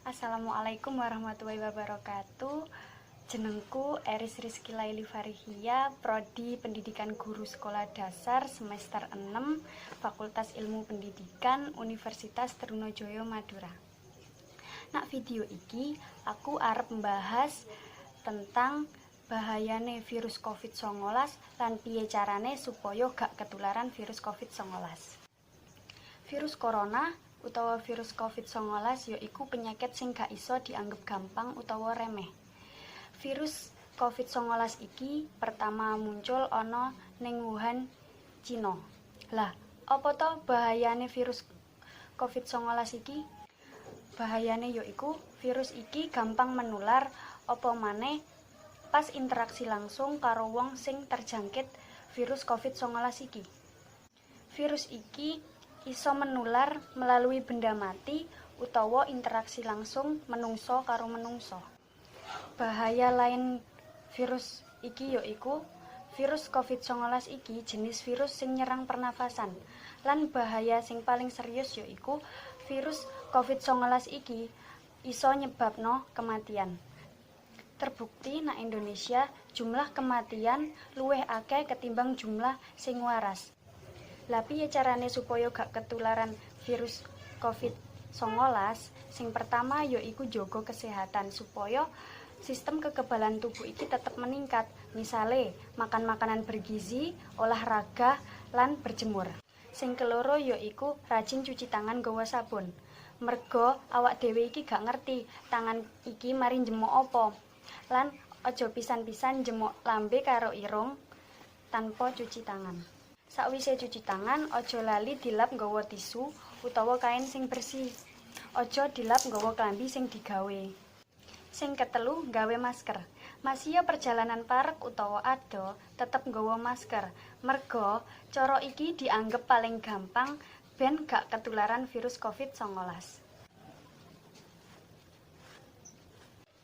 Assalamualaikum warahmatullahi wabarakatuh. Jenengku Eris Rizky Laili Farihia, Prodi Pendidikan Guru Sekolah Dasar semester 6, Fakultas Ilmu Pendidikan, Universitas Trunojoyo Madura. Nak video iki aku arep membahas tentang bahayane virus COVID-19 lan piye carane supaya gak ketularan virus COVID-19. Virus corona utawa virus COVID-19 yaiku penyakit sing gak iso dianggep gampang utawa remeh. Virus COVID-19 iki pertama muncul ana ning Wuhan, Cina. Lah, apa to bahayane virus COVID-19 iki? Bahayane yaiku virus iki gampang menular apa maneh pas interaksi langsung karo wong sing terjangkit virus COVID-19 iki. Virus iki iso menular melalui benda mati utawa interaksi langsung menungso karo menungso. Bahaya lain virus iki yaiku virus COVID-19 iki jenis virus sing nyerang pernafasan. Lan bahaya sing paling serius yaiku virus COVID-19 iki iso nyebabno kematian. Terbukti nang Indonesia jumlah kematian luwih akeh ketimbang jumlah sing waras. Lah piye carane supaya gak ketularan virus COVID-19? Sing pertama yaiku jaga kesehatan supaya sistem kekebalan tubuh iki tetap meningkat. Misale makan makanan bergizi, olahraga, lan berjemur. Sing keloro yaiku rajin cuci tangan nggawa sabun. Merga awak dhewe iki gak ngerti tangan iki mari njemuk apa. Lan aja pisan-pisan njemuk lambe karo irung tanpa cuci tangan. Sakwise cuci tangan, aja lali dilap nggawa tisu utawa kain sing bersih. Aja dilap nggawa klambi sing digawe. Sing ketelu, gawe masker. Masih perjalanan parek utawa ado, tetep nggawa masker. Merga cara iki dianggep paling gampang ben gak ketularan virus COVID-19.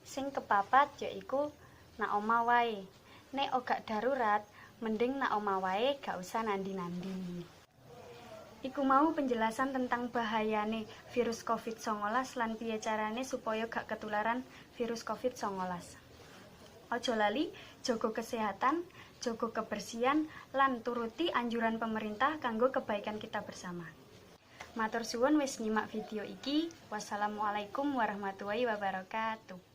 Sing kepapat yaiku nak omah wae. Nek gak darurat, mending nak omah wae gak usah nandi-nandi. Iku mau penjelasan tentang bahayane virus COVID-19 lan piye carane supaya gak ketularan virus COVID-19. Aja lali jaga kesehatan, jaga kebersihan lan turuti anjuran pemerintah kanggo kebaikan kita bersama. Matur suwun wis nyimak video iki. Wassalamualaikum warahmatullahi wabarakatuh.